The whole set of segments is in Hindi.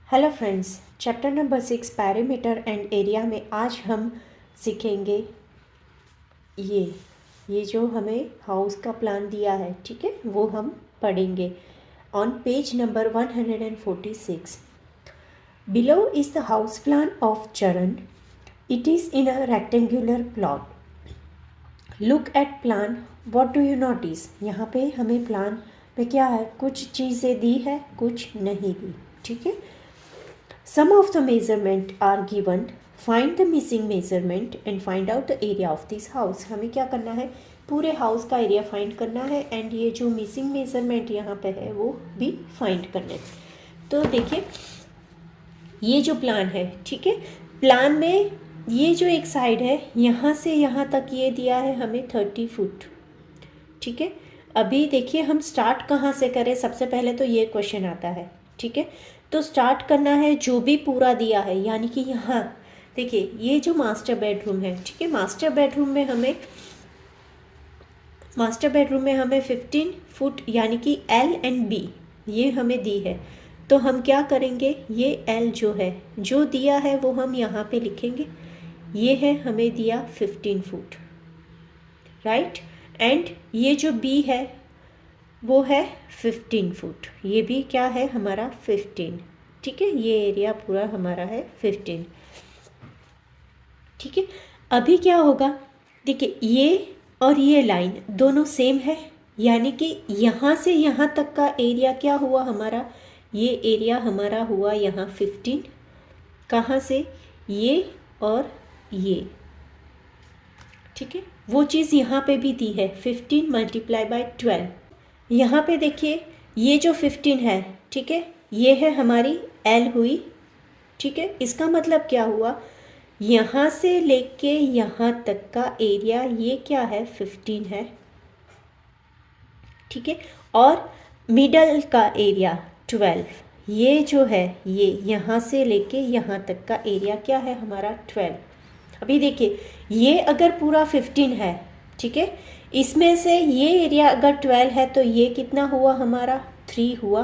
Hello friends, chapter number 6 perimeter and area में आज हम सीखेंगे ये जो हमें हाउस का प्लान दिया है, ठीक है, वो हम पढ़ेंगे on page number 146। Below is the house plan of Charan. It is in a rectangular plot. Look at plan. What do you notice? यहाँ पे हमें प्लान में क्या है, कुछ चीज़ें दी है, कुछ नहीं दी, ठीक है. Some of the measurement are given. Find the missing measurement and find out the area of this house. हमें क्या करना है, पूरे हाउस का एरिया फाइंड करना है एंड ये जो मिसिंग मेजरमेंट यहाँ पे है वो भी फाइंड करना है. तो देखिए ये जो प्लान है, ठीक है, प्लान में ये जो एक साइड है यहाँ से यहाँ तक ये दिया है हमें 30 फुट, ठीक है. अभी देखिए हम स्टार्ट कहाँ से करें, सबसे पहले तो ये क्वेश्चन आता है, ठीक है. तो स्टार्ट करना है जो भी पूरा दिया है, यानी कि यहाँ देखिए ये जो मास्टर बेडरूम है, ठीक है, मास्टर बेडरूम में हमें 15 फुट यानी कि एल एंड बी ये हमें दी है. तो हम क्या करेंगे, ये एल जो है जो दिया है वो हम यहाँ पे लिखेंगे. ये है हमें दिया 15 फुट, राइट. एंड ये जो बी है वो है 15 फुट. ये भी क्या है हमारा 15, ठीक है. ये एरिया पूरा हमारा है 15, ठीक है. अभी क्या होगा, देखिए ये और ये लाइन दोनों सेम है, यानी कि यहाँ से यहाँ तक का एरिया क्या हुआ हमारा, ये एरिया हमारा हुआ यहाँ 15. कहाँ से, ये और ये, ठीक है. वो चीज़ यहाँ पे भी दी है 15 मल्टीप्लाई बाय 12. यहाँ पे देखिए ये जो 15 है, ठीक है, ये है हमारी एल हुई, ठीक है. इसका मतलब क्या हुआ, यहाँ से लेके यहाँ तक का एरिया ये क्या है 15 है, ठीक है. और मिडल का एरिया 12, ये जो है ये यहाँ से लेके यहाँ तक का एरिया क्या है हमारा 12. अभी देखिए ये अगर पूरा 15 है, ठीक है, इसमें से ये एरिया अगर 12 है तो ये कितना हुआ हमारा 3 हुआ,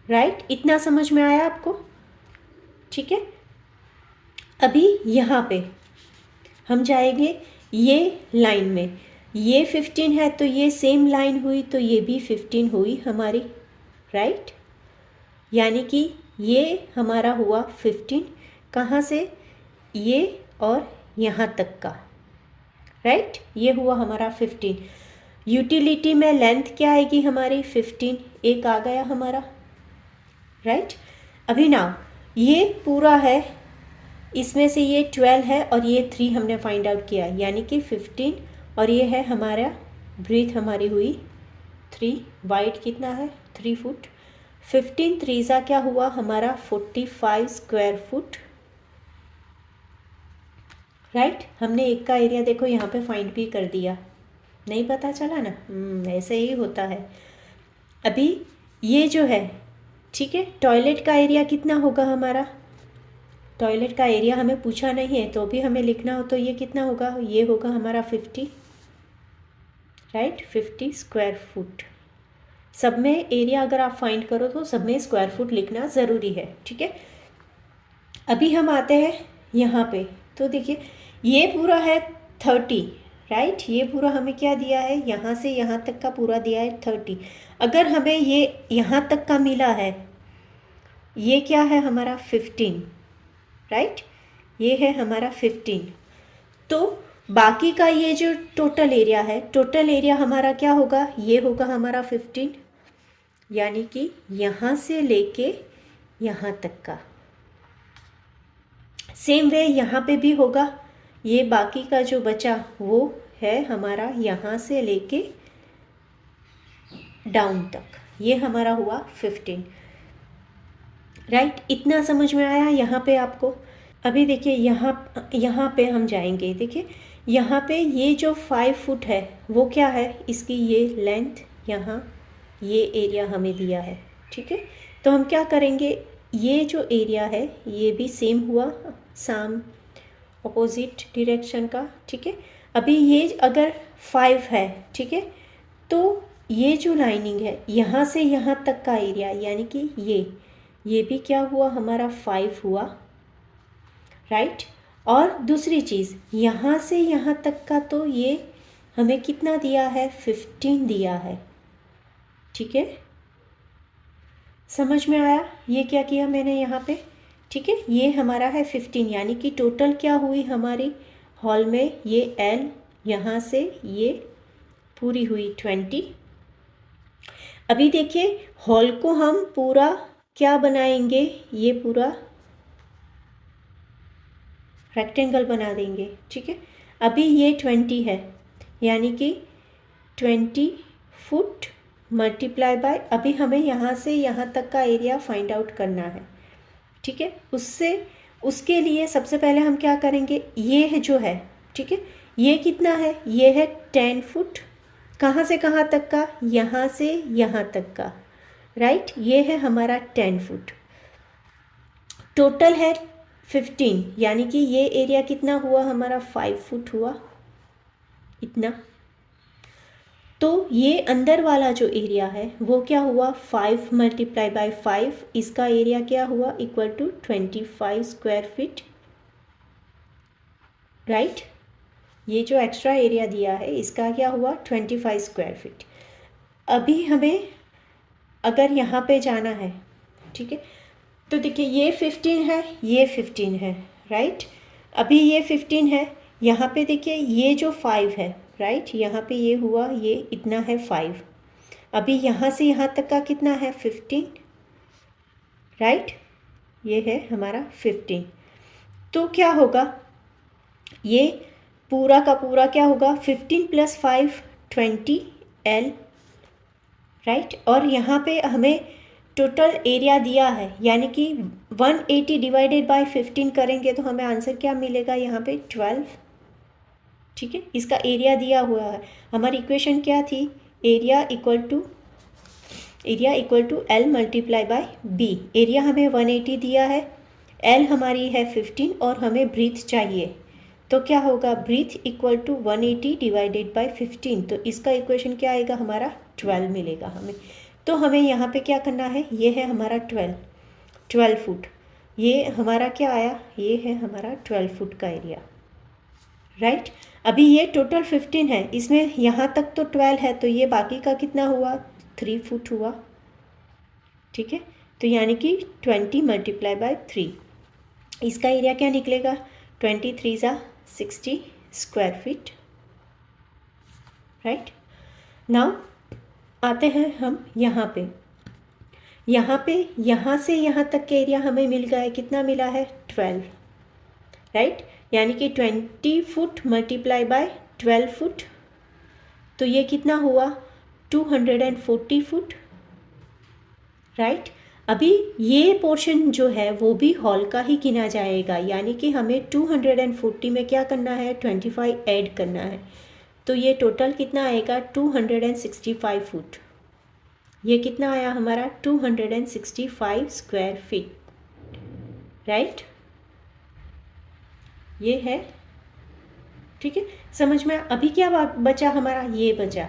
राइट. इतना समझ में आया आपको, ठीक है. अभी यहाँ पे हम जाएंगे ये लाइन में, ये 15 है तो ये सेम लाइन हुई तो ये भी 15 हुई हमारी, राइट. यानी कि ये हमारा हुआ 15 कहाँ से, ये और यहाँ तक का, राइट. ये हुआ हमारा 15. यूटिलिटी में लेंथ क्या आएगी हमारी 15, एक आ गया हमारा, राइट. अभी ना ये पूरा है, इसमें से ये 12 है और ये 3 हमने फाइंड आउट किया, यानी कि 15 और ये है हमारा ब्रीथ हमारी हुई 3. वाइड कितना है 3 फुट. 15 3 क्या हुआ हमारा 45 स्क्वायर फुट, राइट. हमने एक का एरिया देखो यहाँ पे फाइंड भी कर दिया, नहीं पता चला ना, ऐसे ही होता है. अभी ये जो है, ठीक है, टॉयलेट का एरिया कितना होगा हमारा, टॉयलेट का एरिया हमें पूछा नहीं है तो भी हमें लिखना हो तो ये कितना होगा, ये होगा हमारा 50, राइट, 50 स्क्वायर फुट. सब में एरिया अगर आप फाइंड करो तो सब में स्क्वायर फुट लिखना ज़रूरी है, ठीक है. अभी हम आते हैं यहाँ पे, तो देखिए ये पूरा है 30, राइट. ये पूरा हमें क्या दिया है, यहाँ से यहाँ तक का पूरा दिया है 30. अगर हमें ये यहाँ तक का मिला है, ये क्या है हमारा 15, राइट. ये है हमारा 15. तो बाकी का ये जो टोटल एरिया है, टोटल एरिया हमारा क्या होगा, ये होगा हमारा 15, यानी कि यहाँ से लेके यहाँ तक का. सेम वे यहाँ पे भी होगा, ये बाकी का जो बचा वो है हमारा यहाँ से लेके डाउन तक, ये हमारा हुआ 15, राइट. इतना समझ में आया यहाँ पे आपको. अभी देखिए यहाँ पे हम जाएंगे, देखिए यहाँ पे ये जो 5 फुट है वो क्या है, इसकी ये लेंथ, यहाँ ये एरिया हमें दिया है, ठीक है. तो हम क्या करेंगे, ये जो एरिया है ये भी सेम हुआ, साम ऑपोजिट डायरेक्शन का, ठीक है. अभी ये अगर 5 है, ठीक है, तो ये जो लाइनिंग है यहाँ से यहाँ तक का एरिया यानी कि ये भी क्या हुआ हमारा 5 हुआ, राइट। और दूसरी चीज़ यहाँ से यहाँ तक का तो ये हमें कितना दिया है, 15 दिया है, ठीक है। समझ में आया ये क्या किया मैंने यहाँ पे, ठीक है। ये हमारा है 15 यानी कि टोटल क्या हुई हमारी हॉल में, ये एल यहाँ से ये पूरी हुई 20। अभी देखिए हॉल को हम पूरा क्या बनाएंगे, ये पूरा रेक्टेंगल बना देंगे, ठीक है। अभी ये 20 है यानी कि 20 फुट मल्टीप्लाई बाय, अभी हमें यहाँ से यहाँ तक का एरिया फाइंड आउट करना है, ठीक है। उसके लिए सबसे पहले हम क्या करेंगे, ये है जो है, ठीक है, ये कितना है, ये है 10 फुट, कहाँ से कहाँ तक का, यहाँ से यहाँ तक का, राइट। ये है हमारा 10 फुट, टोटल है 15 यानी कि ये एरिया कितना हुआ हमारा 5 फुट हुआ, इतना। तो ये अंदर वाला जो एरिया है वो क्या हुआ, 5 मल्टीप्लाई बाय 5, इसका एरिया क्या हुआ, equal to 25 square feet, right. ये जो एक्स्ट्रा एरिया दिया है इसका क्या हुआ, 25 स्क्वायर फीट। अभी हमें अगर यहाँ पे जाना है, ठीक है, तो देखिए ये 15 है, ये 15 है, राइट। अभी ये 15 है, यहाँ पे देखिए ये जो 5 है, राइट, यहाँ पे ये हुआ, ये इतना है 5। अभी यहाँ से यहाँ तक का कितना है, 15, राइट। ये है हमारा 15। तो क्या होगा, ये पूरा का पूरा क्या होगा, 15 + 5 20 L, राइट। और यहाँ पे हमें टोटल एरिया दिया है यानी कि 180 डिवाइडेड बाय 15 करेंगे तो हमें आंसर क्या मिलेगा, यहाँ पे 12, ठीक है। इसका एरिया दिया हुआ है, हमारी इक्वेशन क्या थी, area equal to L multiply by B। Area हमें 180 दिया है, L हमारी है 15 और हमें ब्रीथ चाहिए, तो क्या होगा, breadth equal to 180 divided by 15, तो इसका इक्वेशन क्या आएगा हमारा, 12 मिलेगा हमें। तो हमें यहाँ पे क्या करना है, ये है हमारा 12 फुट, ये हमारा क्या आया, ये है हमारा 12 फुट का एरिया, राइट। अभी ये टोटल 15 है, इसमें यहाँ तक तो 12 है, तो ये बाकी का कितना हुआ, 3 फुट हुआ, ठीक है। तो यानी कि 20 मल्टीप्लाई बाय 3, इसका एरिया क्या निकलेगा, 23 × 60 स्क्वायर फीट, राइट। नाउ आते हैं हम यहाँ पे यहाँ से यहाँ तक के एरिया हमें मिल गया है, कितना मिला है, 12, राइट। यानी कि 20 फुट मल्टीप्लाई बाय 12 फुट, तो ये कितना हुआ, 240 फुट, राइट। अभी ये पोर्शन जो है वो भी हॉल का ही गिना जाएगा, यानी कि हमें 240 में क्या करना है, 25 ऐड करना है, तो ये टोटल कितना आएगा, 265 फुट। ये कितना आया हमारा, 265 स्क्वायर फीट, राइट। ये है, ठीक है, समझ में। अभी क्या बचा हमारा, ये बचा,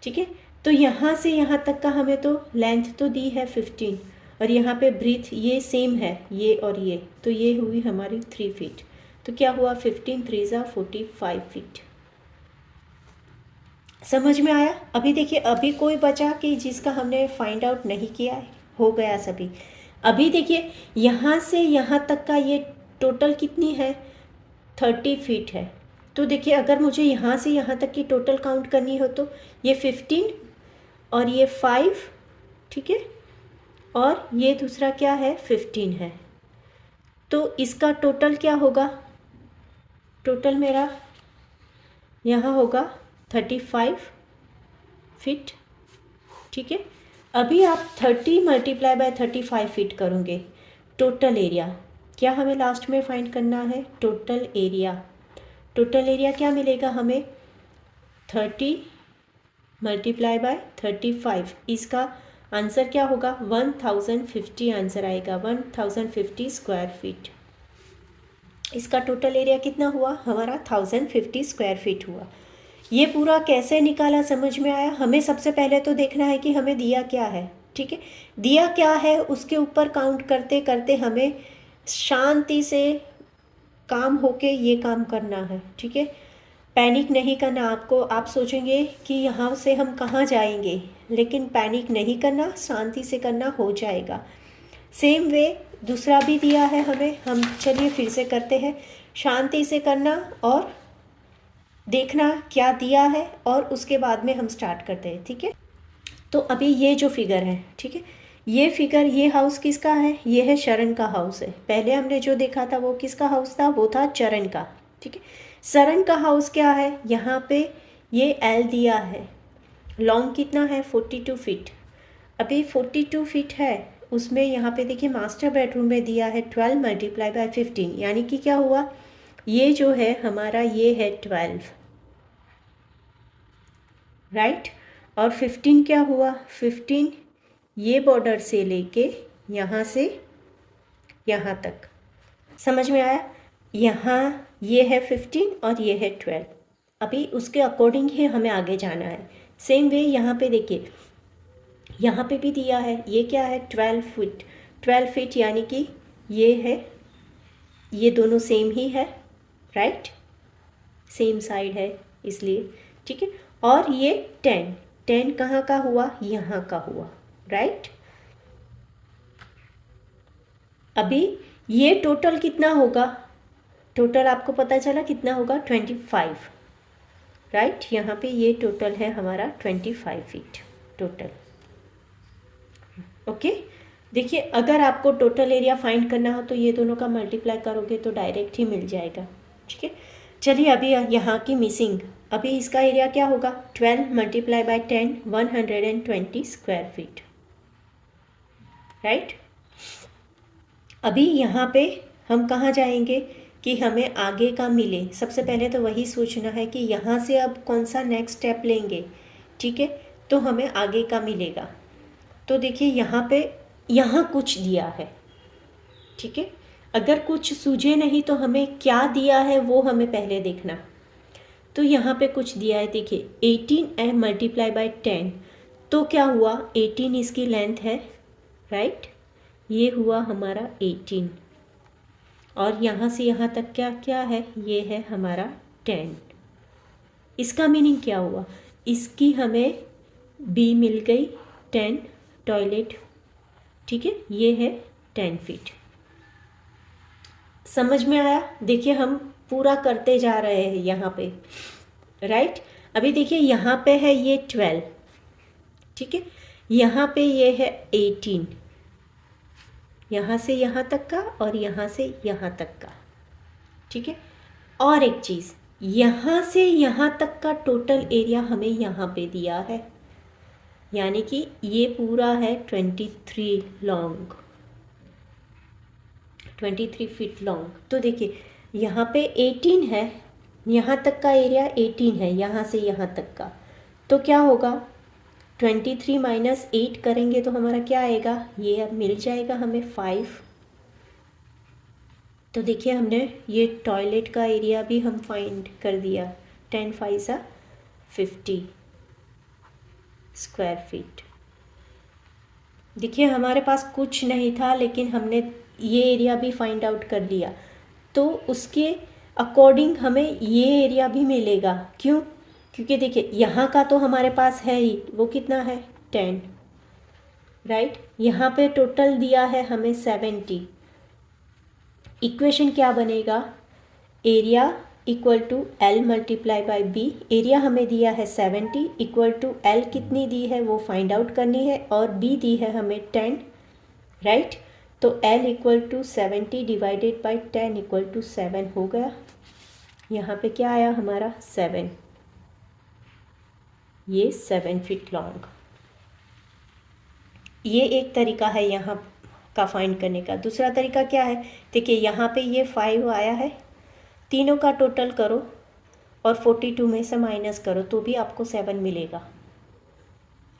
ठीक है। तो यहाँ से यहाँ तक का हमें तो लेंथ तो दी है 15 और यहाँ पे ब्रीथ ये सेम है, ये और ये, तो ये हुई हमारी 3 फीट, तो क्या हुआ, 15 3 × 45 फीट। समझ में आया। अभी देखिए अभी कोई बचा कि जिसका हमने फाइंड आउट नहीं किया है, हो गया सभी। अभी देखिए यहाँ से यहाँ तक का ये टोटल कितनी है, 30 फीट है। तो देखिए अगर मुझे यहाँ से यहाँ तक की टोटल काउंट करनी हो तो ये 15 और ये 5, ठीक है, और ये दूसरा क्या है, 15 है, तो इसका टोटल क्या होगा, टोटल मेरा यहाँ होगा 35 फीट, ठीक है। अभी आप 30 मल्टीप्लाई बाय 35 फीट करोगे, टोटल एरिया क्या हमें लास्ट में फाइंड करना है, टोटल एरिया क्या मिलेगा हमें, 30 मल्टीप्लाई बाय 35, इसका आंसर क्या होगा, 1050 आंसर आएगा, 1050 स्क्वायर फीट। इसका टोटल एरिया कितना हुआ हमारा, 1050 स्क्वायर फीट हुआ। ये पूरा कैसे निकाला समझ में आया? हमें सबसे पहले तो देखना है कि हमें दिया क्या है, ठीक है। दिया क्या है उसके ऊपर काउंट करते करते हमें शांति से काम होके ये काम करना है, ठीक है। पैनिक नहीं करना आपको। आप सोचेंगे कि यहाँ से हम कहाँ जाएंगे, लेकिन पैनिक नहीं करना, शांति से करना, हो जाएगा। सेम वे दूसरा भी दिया है हमें, हम चलिए फिर से करते हैं। शांति से करना और देखना क्या दिया है, और उसके बाद में हम स्टार्ट करते हैं, ठीक है। तो अभी ये जो फिगर है, ठीक है, ये फिगर, ये हाउस किसका है? ये है शरण का हाउस है। पहले हमने जो देखा था वो किसका हाउस था? वो था चरण का, ठीक है। शरण का हाउस क्या है? यहाँ पे ये एल दिया है। लॉन्ग कितना है? 42 फीट। अभी 42 फीट है, उसमें यहाँ पे देखिए मास्टर बेडरूम में दिया है 12 मल्टीप्लाई बाय 15, यानी कि क्या हुआ? ये जो है हमारा ये है 12, राइट। और 15 क्या हुआ? 15 ये बॉर्डर से लेके यहाँ से यहाँ तक, समझ में आया? यहाँ ये है 15 और ये है 12। अभी उसके अकॉर्डिंग ही हमें आगे जाना है। सेम वे यहाँ पे देखिए, यहाँ पे भी दिया है, ये क्या है? 12 फीट। 12 फीट यानी कि ये है, ये दोनों सेम ही है, राइट, सेम साइड है इसलिए, ठीक है। और ये 10, 10 कहाँ का हुआ? यहाँ का हुआ, राइट। अभी ये टोटल कितना होगा? टोटल आपको पता चला कितना होगा? 25, राइट। यहाँ पे ये टोटल है हमारा 25 फीट टोटल, ओके। देखिए अगर आपको टोटल एरिया फाइंड करना हो तो ये दोनों का मल्टीप्लाई करोगे तो डायरेक्ट ही मिल जाएगा, ठीक है। चलिए अभी यहाँ की मिसिंग, अभी इसका एरिया क्या होगा? 12 multiply by 10, 120 square feet, right. अभी यहाँ पे हम कहाँ जाएंगे कि हमें आगे का मिले? सबसे पहले तो वही सोचना है कि यहाँ से अब कौन सा नेक्स्ट स्टेप लेंगे, ठीक है, तो हमें आगे का मिलेगा। तो देखिए यहाँ पे, यहाँ कुछ दिया है, ठीक है। अगर कुछ सूझे नहीं तो हमें क्या दिया है वो हमें पहले देखना। तो यहाँ पे कुछ दिया है, देखिए 18 मल्टीप्लाई बाय 10, तो क्या हुआ? 18 इसकी लेंथ है, राइट। ये हुआ हमारा 18, और यहाँ से यहाँ तक क्या क्या है? ये है हमारा 10। इसका मीनिंग क्या हुआ? इसकी हमें बी मिल गई 10 टॉयलेट, ठीक है। ये है 10 फीट, समझ में आया? देखिए हम पूरा करते जा रहे हैं यहाँ पे, राइट। अभी देखिए यहाँ पे है ये 12, ठीक है। यहाँ पे ये है 18, यहाँ से यहाँ तक का और यहाँ से यहाँ तक का, ठीक है। और एक चीज़, यहाँ से यहाँ तक का टोटल एरिया हमें यहाँ पे दिया है, यानी कि ये पूरा है 23 लॉन्ग, 23 फीट लॉन्ग। तो देखिए यहाँ पे 18 है, यहाँ तक का एरिया 18 है, यहाँ से यहाँ तक का, तो क्या होगा? 23 माइनस 8 करेंगे तो हमारा क्या आएगा? ये अब मिल जाएगा हमें 5। तो देखिए हमने ये टॉयलेट का एरिया भी हम फाइंड कर दिया, 10 5 50 स्क्वायर फीट। देखिए हमारे पास कुछ नहीं था, लेकिन हमने ये एरिया भी फाइंड आउट कर लिया, तो उसके अकॉर्डिंग हमें ये एरिया भी मिलेगा। क्यों? क्योंकि देखिए यहाँ का तो हमारे पास है ही, वो कितना है? 10, राइट। यहाँ पे टोटल दिया है हमें 70। इक्वेशन क्या बनेगा? Area equal to L multiply by B. Area हमें दिया है 70, इक्वल टू एल कितनी दी है वो फाइंड आउट करनी है, और बी दी है हमें 10, राइट। तो L equal to 70 divided by 10 equal to 7 हो गया। यहाँ पे क्या आया हमारा? 7, ये 7 फीट लॉन्ग। ये एक तरीका है यहाँ का फाइंड करने का। दूसरा तरीका क्या है? देखिए यहाँ पे ये 5 आया है, तीनों का टोटल करो और 42 में से माइनस करो तो भी आपको 7 मिलेगा,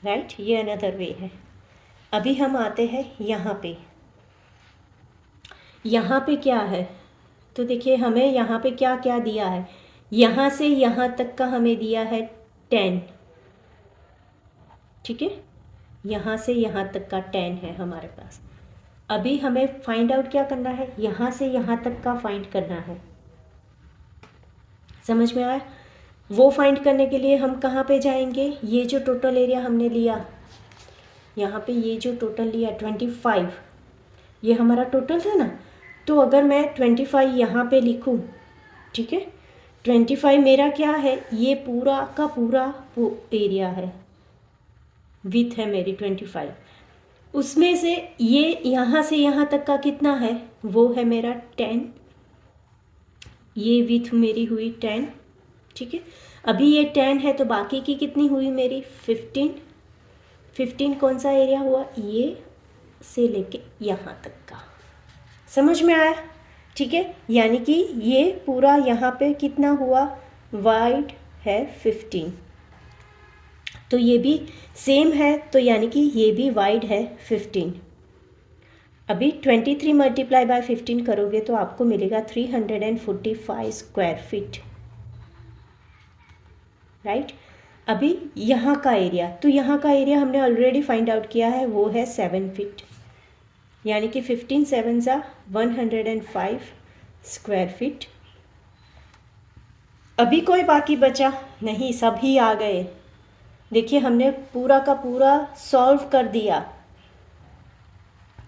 राइट। ये अनदर वे है। अभी हम आते हैं यहाँ पे। यहाँ पे क्या है? तो देखिए हमें यहाँ पे क्या क्या दिया है। यहाँ से यहाँ तक का हमें दिया है 10, ठीक है, यहाँ से यहाँ तक का 10 है हमारे पास। अभी हमें फाइंड आउट क्या करना है, यहाँ से यहाँ तक का फाइंड करना है। समझ में आया? वो फाइंड करने के लिए हम कहाँ पे जाएंगे, ये जो टोटल एरिया हमने लिया, यहाँ पे ये जो टोटल लिया 25, ये हमारा टोटल था ना। तो अगर मैं 25 यहाँ पे लिखूँ, ठीक है, 25 मेरा क्या है, ये पूरा का पूरा एरिया है, विथ है मेरी 25। उसमें से ये यहाँ से यहाँ तक का कितना है, वो है मेरा 10, ये विथ मेरी हुई 10, ठीक है। अभी ये 10 है तो बाकी की कितनी हुई मेरी 15। 15 कौन सा एरिया हुआ, ये से लेके यहाँ तक का। समझ में आया? ठीक है, यानी कि ये पूरा यहाँ पे कितना हुआ, वाइड है 15, तो ये भी सेम है, तो यानी कि ये भी वाइड है 15। अभी 23 मल्टीप्लाई बाय 15 करोगे तो आपको मिलेगा 345 स्क्वायर फीट, राइट। अभी यहाँ का एरिया, तो यहाँ का एरिया हमने ऑलरेडी फाइंड आउट किया है, वो है 7 फीट, यानी कि 15 7 ज़ा 105 स्क्वायर फीट। अभी कोई बाकी बचा नहीं, सभी आ गए। देखिए हमने पूरा का पूरा सॉल्व कर दिया।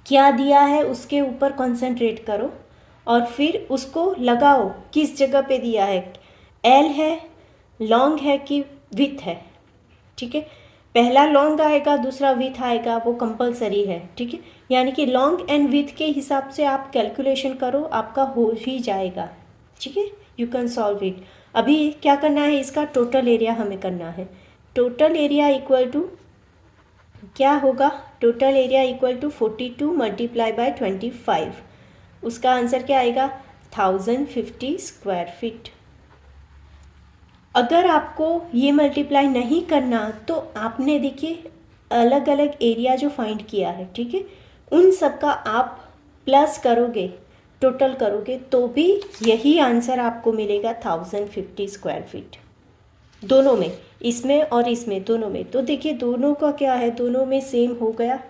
क्या दिया है उसके ऊपर कंसंट्रेट करो और फिर उसको लगाओ, किस जगह पे दिया है, एल है, लॉन्ग है कि विथ है, ठीक है। पहला लॉन्ग आएगा, दूसरा विथ आएगा, वो कंपलसरी है, ठीक है। यानी कि लॉन्ग एंड विथ के हिसाब से आप कैलकुलेशन करो, आपका हो ही जाएगा, ठीक है। You can solve it. अभी क्या करना है, इसका टोटल एरिया हमें करना है। टोटल एरिया इक्वल टू क्या होगा, total area equal to 42 multiply by 25, उसका आंसर क्या आएगा 1050 स्क्वायर फीट। अगर आपको ये मल्टीप्लाई नहीं करना तो आपने देखिए अलग अलग एरिया जो फाइंड किया है, ठीक है, उन सब का आप प्लस करोगे, टोटल करोगे तो भी यही आंसर आपको मिलेगा 1050 स्क्वायर फीट, दोनों में, इसमें और इसमें, दोनों में। तो देखिए दोनों का क्या है, दोनों में सेम हो गया।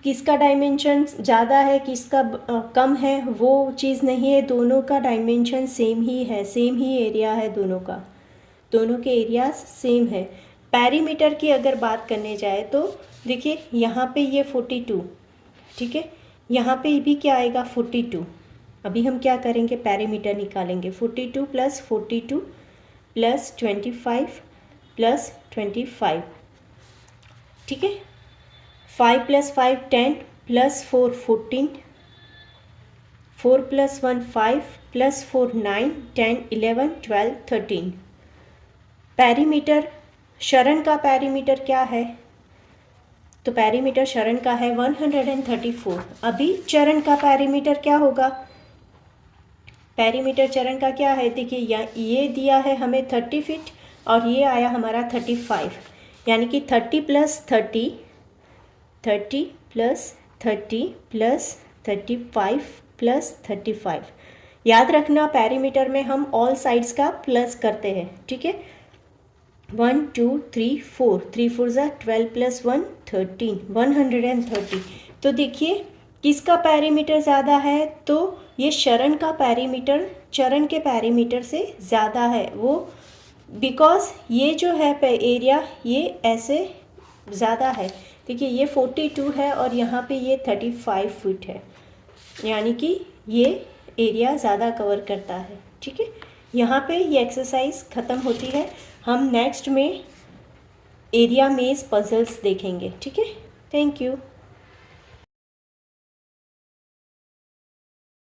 किसका डायमेंशन ज़्यादा है, किसका कम है, वो चीज़ नहीं है, दोनों का डायमेंशन सेम ही है, सेम ही एरिया है दोनों का, दोनों के एरिया सेम है। पैरीमीटर की अगर बात करने जाए तो देखिए यहाँ पे ये 42, ठीक है, यहाँ पे भी क्या आएगा 42। अभी हम क्या करेंगे, पैरीमीटर निकालेंगे, 42 प्लस 42 प्लस 25 प्लस 25, ठीक है। 5 plus 5 10 plus 4 14, 4 plus 1 5 plus 4 9 10 11 12 13। Perimeter, शरण का पैरीमीटर क्या है, तो पैरीमीटर शरण का है 134। अभी चरण का पैरीमीटर क्या होगा, पैरीमीटर चरण का क्या है, देखिए ये दिया है हमें 30 फीट और ये आया हमारा 35, यानी कि 30 प्लस 30, 30 प्लस 30 प्लस 35 प्लस 35। याद रखना पैरीमीटर में हम ऑल साइड्स का प्लस करते हैं, ठीक है। 1 2 3 4, 3 4 ज़ा 12 प्लस 1 13, 130। तो देखिए किसका पैरीमीटर ज़्यादा है, तो ये शरण का पैरीमीटर चरण के पैरीमीटर से ज़्यादा है, वो बिकॉज ये जो है एरिया ये ऐसे ज़्यादा है। देखिए ये 42 है और यहाँ पे ये 35 फीट है, यानी कि ये एरिया ज़्यादा कवर करता है, ठीक है। यहाँ पे ये एक्सरसाइज ख़त्म होती है। हम नेक्स्ट में एरिया मेज़ पजल्स देखेंगे, ठीक है। Thank you.